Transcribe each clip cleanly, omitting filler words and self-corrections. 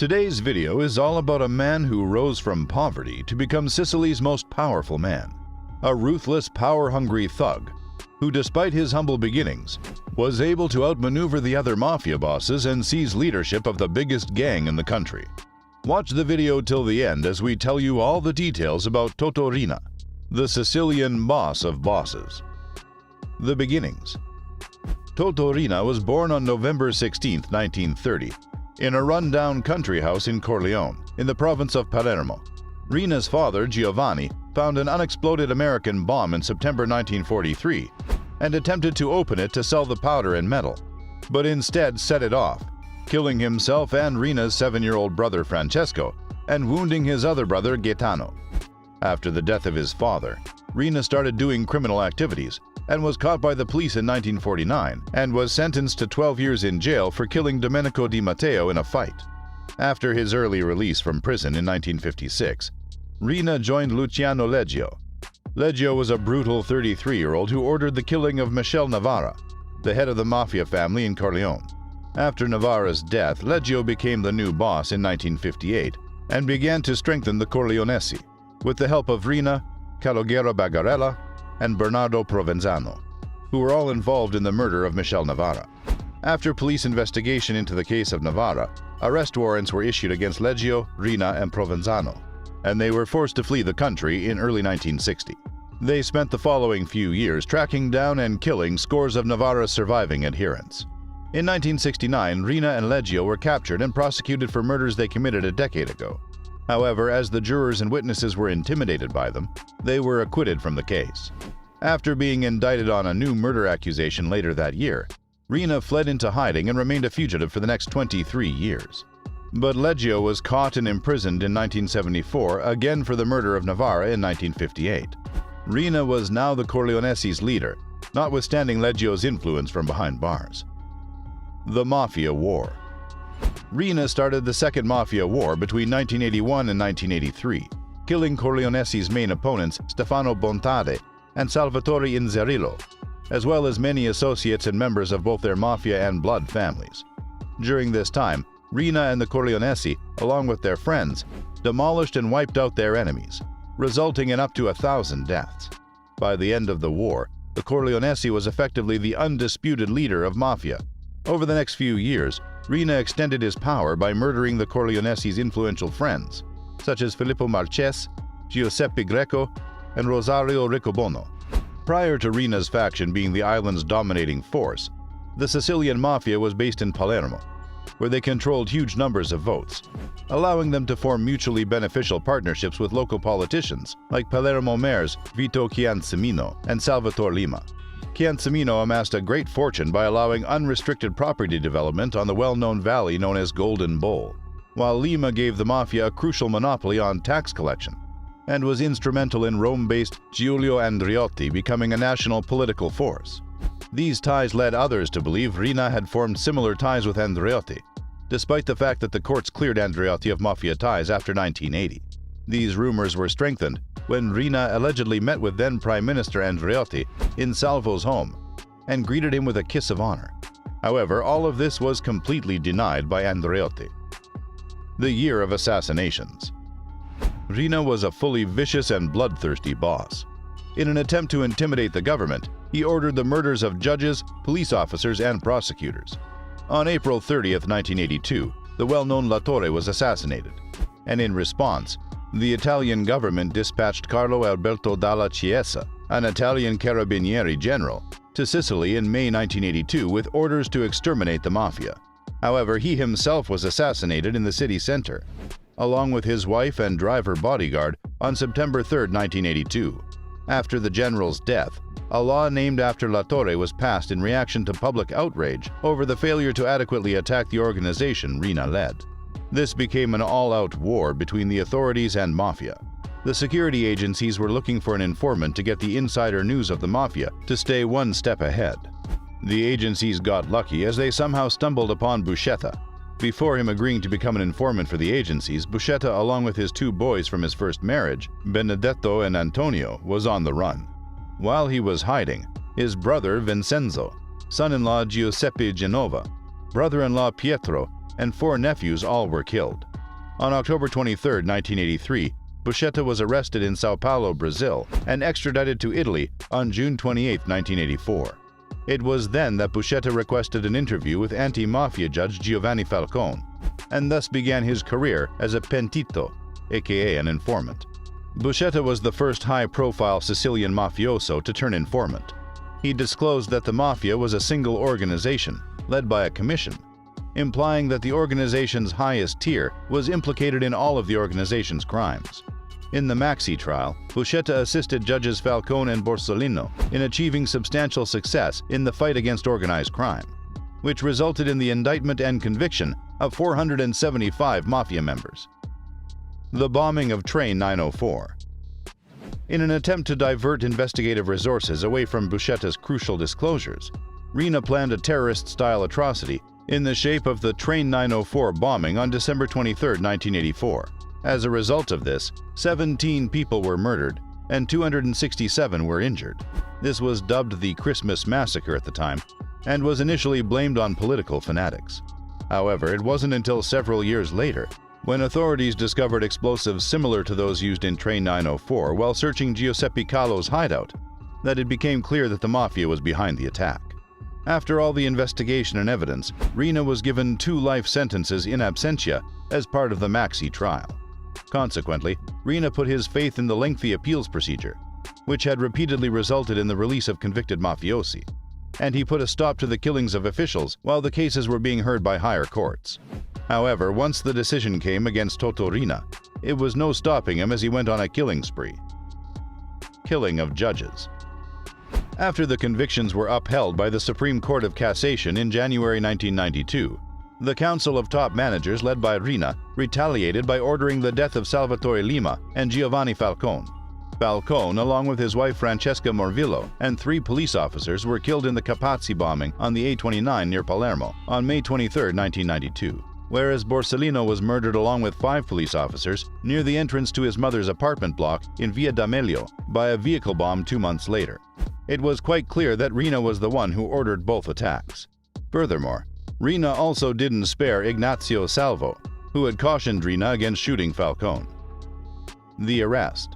Today's video is all about a man who rose from poverty to become Sicily's most powerful man. A ruthless, power-hungry thug who, despite his humble beginnings, was able to outmaneuver the other mafia bosses and seize leadership of the biggest gang in the country. Watch the video till the end as we tell you all the details about Toto RIINA, the Sicilian boss of bosses. The beginnings. Toto RIINA was born on November 16, 1930, in a run-down country house in Corleone, in the province of Palermo. RIINA's father, Giovanni, found an unexploded American bomb in September 1943 and attempted to open it to sell the powder and metal, but instead set it off, killing himself and RIINA's 7-year-old brother Francesco and wounding his other brother Gaetano. After the death of his father, RIINA started doing criminal activities and was caught by the police in 1949 and was sentenced to 12 years in jail for killing Domenico Di Matteo in a fight. After his early release from prison in 1956, RIINA joined Luciano Leggio. Leggio was a brutal 33-year-old who ordered the killing of Michele Navarra, the head of the mafia family in Corleone. After Navarra's death, Leggio became the new boss in 1958 and began to strengthen the Corleonesi with the help of RIINA, Calogero Bagarella, and Bernardo Provenzano, who were all involved in the murder of Michele Navarra. After police investigation into the case of Navarra, arrest warrants were issued against Leggio, RIINA, and Provenzano, and they were forced to flee the country in early 1960. They spent the following few years tracking down and killing scores of Navarra's surviving adherents. In 1969, RIINA and Leggio were captured and prosecuted for murders they committed a decade ago. However, as the jurors and witnesses were intimidated by them, they were acquitted from the case. After being indicted on a new murder accusation later that year, RIINA fled into hiding and remained a fugitive for the next 23 years. But Leggio was caught and imprisoned in 1974, again for the murder of Navarra in 1958. RIINA was now the Corleonesi's leader, notwithstanding Leggio's influence from behind bars. The Mafia War. RIINA started the Second Mafia War between 1981 and 1983, killing Corleonesi's main opponents Stefano Bontade and Salvatore Inzerillo, as well as many associates and members of both their mafia and blood families. During this time, RIINA and the Corleonesi, along with their friends, demolished and wiped out their enemies, resulting in up to 1,000 deaths. By the end of the war, the Corleonesi was effectively the undisputed leader of mafia. Over the next few years, RIINA extended his power by murdering the Corleonesi's influential friends, such as Filippo Marchese, Giuseppe Greco, and Rosario Riccobono. Prior to RIINA's faction being the island's dominating force, the Sicilian Mafia was based in Palermo, where they controlled huge numbers of votes, allowing them to form mutually beneficial partnerships with local politicians like Palermo mayors Vito Ciancimino and Salvatore Lima. Ciancimino amassed a great fortune by allowing unrestricted property development on the well-known valley known as Golden Bowl, while Lima gave the mafia a crucial monopoly on tax collection and was instrumental in Rome-based Giulio Andreotti becoming a national political force. These ties led others to believe RIINA had formed similar ties with Andreotti, despite the fact that the courts cleared Andreotti of mafia ties after 1980. These rumors were strengthened when RIINA allegedly met with then Prime Minister Andreotti in Salvo's home and greeted him with a kiss of honor. However, all of this was completely denied by Andreotti. The year of assassinations. RIINA was a fully vicious and bloodthirsty boss. In an attempt to intimidate the government, he ordered the murders of judges, police officers, and prosecutors. On April 30, 1982, the well-known La Torre was assassinated, and in response, the Italian government dispatched Carlo Alberto Dalla Chiesa, an Italian carabinieri general, to Sicily in May 1982 with orders to exterminate the mafia. However, he himself was assassinated in the city center, along with his wife and driver bodyguard, on September 3, 1982. After the general's death, a law named after La Torre was passed in reaction to public outrage over the failure to adequately attack the organization RIINA led. This became an all-out war between the authorities and mafia. The security agencies were looking for an informant to get the insider news of the mafia to stay one step ahead. The agencies got lucky as they somehow stumbled upon Buscetta. Before him agreeing to become an informant for the agencies, Buscetta, along with his 2 boys from his first marriage, Benedetto and Antonio, was on the run. While he was hiding, his brother Vincenzo, son-in-law Giuseppe Genova, brother-in-law Pietro, and 4 nephews all were killed. On October 23, 1983, Buscetta was arrested in Sao Paulo, Brazil, and extradited to Italy on June 28, 1984. It was then that Buscetta requested an interview with anti-mafia judge Giovanni Falcone, and thus began his career as a pentito, aka an informant. Buscetta was the first high-profile Sicilian mafioso to turn informant. He disclosed that the mafia was a single organization, led by a commission, implying that the organization's highest tier was implicated in all of the organization's crimes. In the Maxi trial, Buscetta assisted judges Falcone and Borsellino in achieving substantial success in the fight against organized crime, which resulted in the indictment and conviction of 475 mafia members. The bombing of Train 904. In an attempt to divert investigative resources away from Buscetta's crucial disclosures, RIINA planned a terrorist-style atrocity in the shape of the Train 904 bombing on December 23, 1984. As a result of this, 17 people were murdered and 267 were injured. This was dubbed the Christmas Massacre at the time and was initially blamed on political fanatics. However, it wasn't until several years later, when authorities discovered explosives similar to those used in Train 904 while searching Giuseppe Carlo's hideout, that it became clear that the mafia was behind the attack. After all the investigation and evidence, RIINA was given 2 life sentences in absentia as part of the Maxi trial. Consequently, RIINA put his faith in the lengthy appeals procedure, which had repeatedly resulted in the release of convicted mafiosi, and he put a stop to the killings of officials while the cases were being heard by higher courts. However, once the decision came against Toto RIINA, it was no stopping him as he went on a killing spree. Killing of judges. After the convictions were upheld by the Supreme Court of Cassation in January 1992, the Council of Top Managers led by RIINA retaliated by ordering the death of Salvatore Lima and Giovanni Falcone. Falcone, along with his wife Francesca Morvillo and 3 police officers, were killed in the Capazzi bombing on the A29 near Palermo on May 23, 1992, whereas Borsellino was murdered along with 5 police officers near the entrance to his mother's apartment block in Via D'Amelio by a vehicle bomb 2 months later. It was quite clear that RIINA was the one who ordered both attacks. Furthermore, RIINA also didn't spare Ignazio Salvo, who had cautioned RIINA against shooting Falcone. The arrest.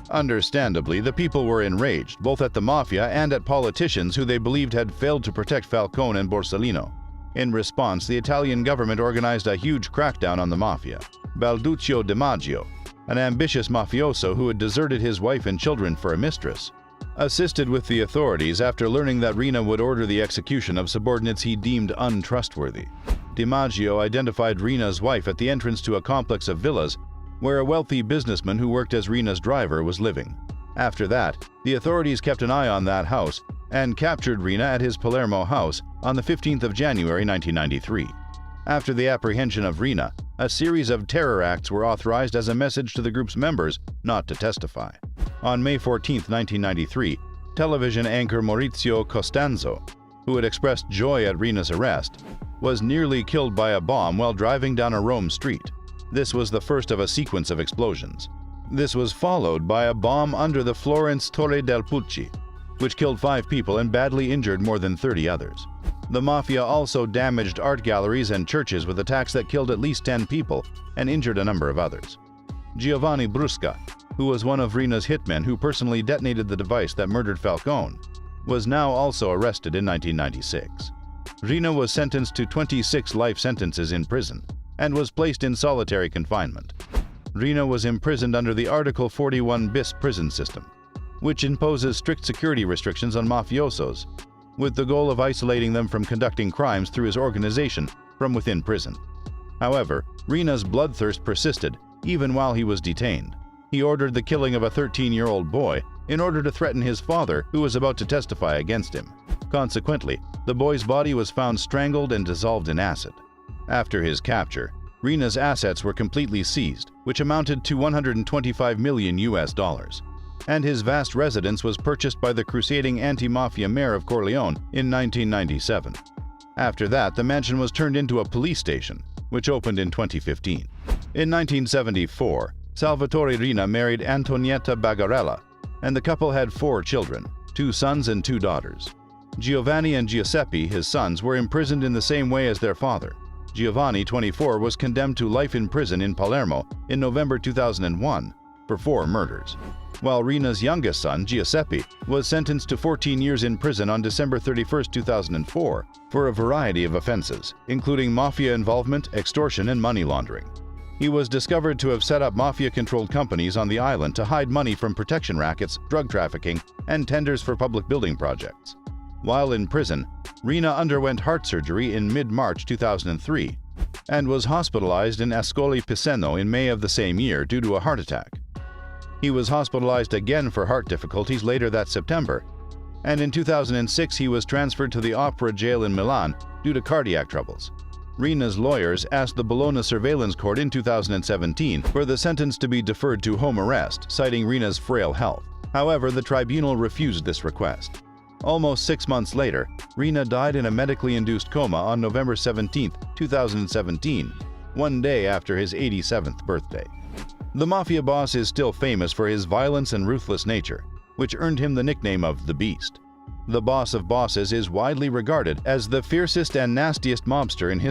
Understandably, the people were enraged, both at the mafia and at politicians who they believed had failed to protect Falcone and Borsellino. In response, the Italian government organized a huge crackdown on the mafia. Balduccio Di Maggio, an ambitious mafioso who had deserted his wife and children for a mistress, assisted with the authorities after learning that RIINA would order the execution of subordinates he deemed untrustworthy. Di Maggio identified RIINA's wife at the entrance to a complex of villas where a wealthy businessman who worked as RIINA's driver was living. After that, the authorities kept an eye on that house and captured RIINA at his Palermo house on the 15th of January 1993. After the apprehension of RIINA, a series of terror acts were authorized as a message to the group's members not to testify. On May 14, 1993, television anchor Maurizio Costanzo, who had expressed joy at RIINA's arrest, was nearly killed by a bomb while driving down a Rome street. This was the first of a sequence of explosions. This was followed by a bomb under the Florence Torre del Pucci, which killed 5 people and badly injured more than 30 others. The mafia also damaged art galleries and churches with attacks that killed at least 10 people and injured a number of others. Giovanni Brusca, who was one of RIINA's hitmen who personally detonated the device that murdered Falcone, was now also arrested in 1996. RIINA was sentenced to 26 life sentences in prison and was placed in solitary confinement. RIINA was imprisoned under the Article 41 bis prison system, which imposes strict security restrictions on mafiosos, with the goal of isolating them from conducting crimes through his organization from within prison. However, RIINA's bloodthirst persisted even while he was detained. He ordered the killing of a 13-year-old boy in order to threaten his father, who was about to testify against him. Consequently, the boy's body was found strangled and dissolved in acid. After his capture, RIINA's assets were completely seized, which amounted to $125 million, and his vast residence was purchased by the crusading anti-mafia mayor of Corleone in 1997. After that, the mansion was turned into a police station, which opened in 2015. In 1974, Salvatore RIINA married Antonietta Bagarella, and the couple had 4 children, 2 sons and 2 daughters. Giovanni and Giuseppe, his sons, were imprisoned in the same way as their father. Giovanni, 24, was condemned to life in prison in Palermo in November 2001 for 4 murders, while Riina's youngest son, Giuseppe, was sentenced to 14 years in prison on December 31, 2004 for a variety of offenses, including mafia involvement, extortion, and money laundering. He was discovered to have set up mafia-controlled companies on the island to hide money from protection rackets, drug trafficking, and tenders for public building projects. While in prison, Riina underwent heart surgery in mid-March 2003 and was hospitalized in Ascoli Piceno in May of the same year due to a heart attack. He was hospitalized again for heart difficulties later that September, and in 2006 he was transferred to the Opera jail in Milan due to cardiac troubles. Riina's lawyers asked the Bologna Surveillance Court in 2017 for the sentence to be deferred to home arrest, citing Riina's frail health. However, the tribunal refused this request. Almost 6 months later, Riina died in a medically induced coma on November 17, 2017, one day after his 87th birthday. The mafia boss is still famous for his violence and ruthless nature, which earned him the nickname of the Beast. The boss of bosses is widely regarded as the fiercest and nastiest mobster in history.